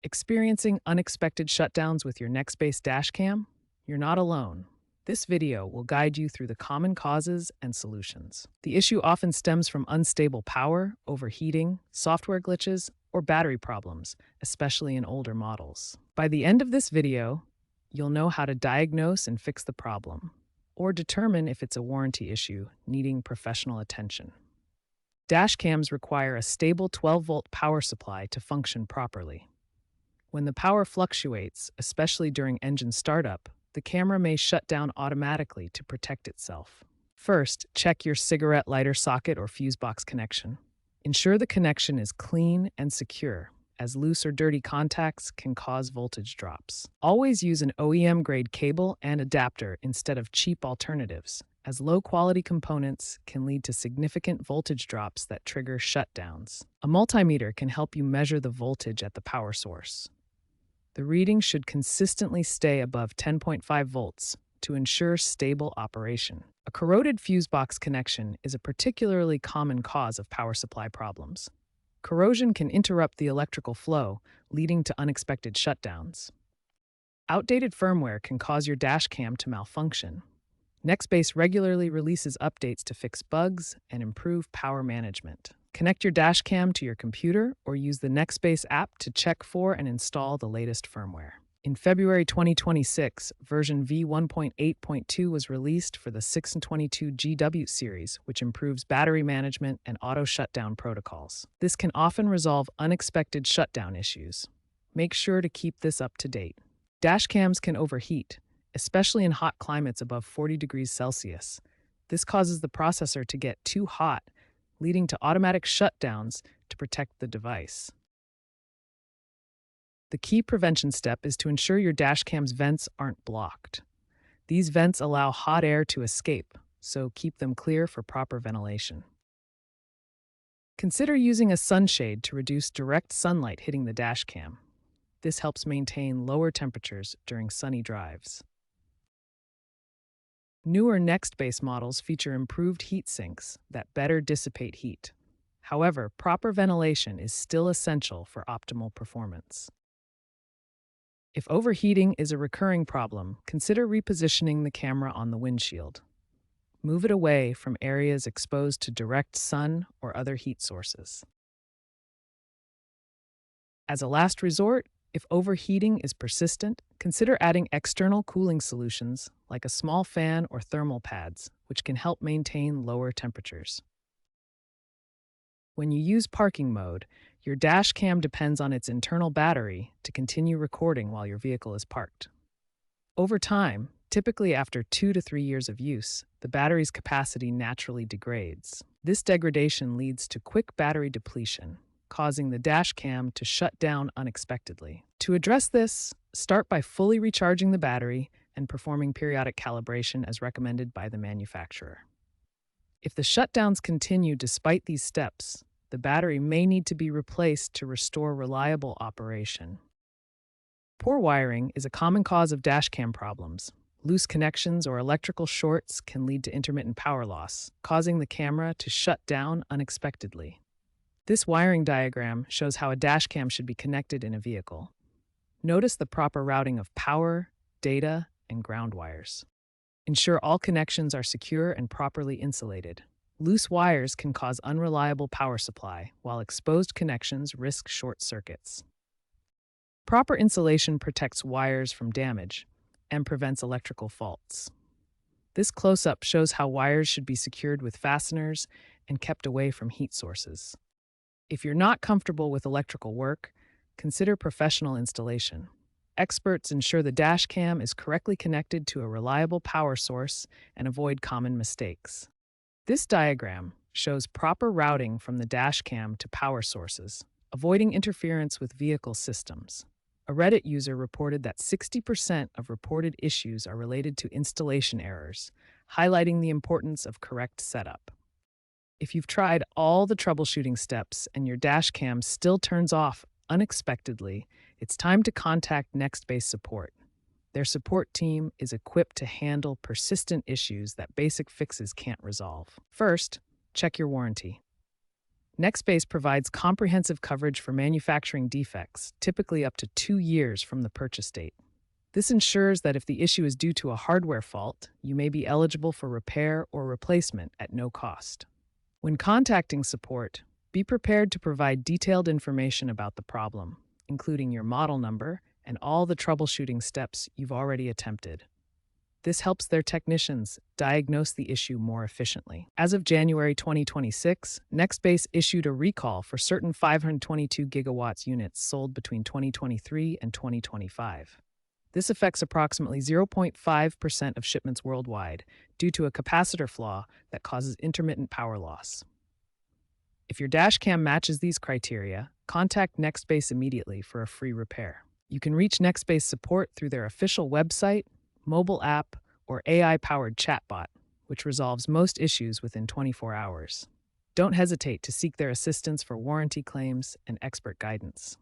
Experiencing unexpected shutdowns with your Nextbase Dash Cam? You're not alone. This video will guide you through the common causes and solutions. The issue often stems from unstable power, overheating, software glitches, or battery problems, especially in older models. By the end of this video, you'll know how to diagnose and fix the problem, or determine if it's a warranty issue needing professional attention. Dash cams require a stable 12-volt power supply to function properly. When the power fluctuates, especially during engine startup, the camera may shut down automatically to protect itself. First, check your cigarette lighter socket or fuse box connection. Ensure the connection is clean and secure, as loose or dirty contacts can cause voltage drops. Always use an OEM-grade cable and adapter instead of cheap alternatives, as low-quality components can lead to significant voltage drops that trigger shutdowns. A multimeter can help you measure the voltage at the power source. The reading should consistently stay above 10.5 volts to ensure stable operation. A corroded fuse box connection is a particularly common cause of power supply problems. Corrosion can interrupt the electrical flow, leading to unexpected shutdowns. Outdated firmware can cause your dash cam to malfunction. Nextbase regularly releases updates to fix bugs and improve power management. Connect your dash cam to your computer or use the Nextbase app to check for and install the latest firmware. In February 2026, version v1.8.2 was released for the 6 and 22 GW series, which improves battery management and auto shutdown protocols. This can often resolve unexpected shutdown issues. Make sure to keep this up to date. Dash cams can overheat, especially in hot climates above 40 degrees Celsius. This causes the processor to get too hot, leading to automatic shutdowns to protect the device. The key prevention step is to ensure your dash cam's vents aren't blocked. These vents allow hot air to escape, so keep them clear for proper ventilation. Consider using a sunshade to reduce direct sunlight hitting the dash cam. This helps maintain lower temperatures during sunny drives. Newer Nextbase models feature improved heat sinks that better dissipate heat. However, proper ventilation is still essential for optimal performance. If overheating is a recurring problem, consider repositioning the camera on the windshield. Move it away from areas exposed to direct sun or other heat sources. As a last resort, if overheating is persistent, consider adding external cooling solutions like a small fan or thermal pads, which can help maintain lower temperatures. When you use parking mode, your dash cam depends on its internal battery to continue recording while your vehicle is parked. Over time, typically after 2 to 3 years of use, the battery's capacity naturally degrades. This degradation leads to quick battery depletion, causing the dash cam to shut down unexpectedly. To address this, start by fully recharging the battery and performing periodic calibration as recommended by the manufacturer. If the shutdowns continue despite these steps, the battery may need to be replaced to restore reliable operation. Poor wiring is a common cause of dash cam problems. Loose connections or electrical shorts can lead to intermittent power loss, causing the camera to shut down unexpectedly. This wiring diagram shows how a dash cam should be connected in a vehicle. Notice the proper routing of power, data, and ground wires. Ensure all connections are secure and properly insulated. Loose wires can cause unreliable power supply, while exposed connections risk short circuits. Proper insulation protects wires from damage and prevents electrical faults. This close-up shows how wires should be secured with fasteners and kept away from heat sources. If you're not comfortable with electrical work, consider professional installation. Experts ensure the dash cam is correctly connected to a reliable power source and avoid common mistakes. This diagram shows proper routing from the dash cam to power sources, avoiding interference with vehicle systems. A Reddit user reported that 60% of reported issues are related to installation errors, highlighting the importance of correct setup. If you've tried all the troubleshooting steps and your dash cam still turns off unexpectedly, it's time to contact Nextbase support. Their support team is equipped to handle persistent issues that basic fixes can't resolve. First, check your warranty. Nextbase provides comprehensive coverage for manufacturing defects, typically up to 2 years from the purchase date. This ensures that if the issue is due to a hardware fault, you may be eligible for repair or replacement at no cost. When contacting support, be prepared to provide detailed information about the problem, including your model number and all the troubleshooting steps you've already attempted. This helps their technicians diagnose the issue more efficiently. As of January 2026, Nextbase issued a recall for certain 522 gigawatts units sold between 2023 and 2025. This affects approximately 0.5% of shipments worldwide due to a capacitor flaw that causes intermittent power loss. If your dash cam matches these criteria, contact Nextbase immediately for a free repair. You can reach Nextbase support through their official website, mobile app, or AI-powered chatbot, which resolves most issues within 24 hours. Don't hesitate to seek their assistance for warranty claims and expert guidance.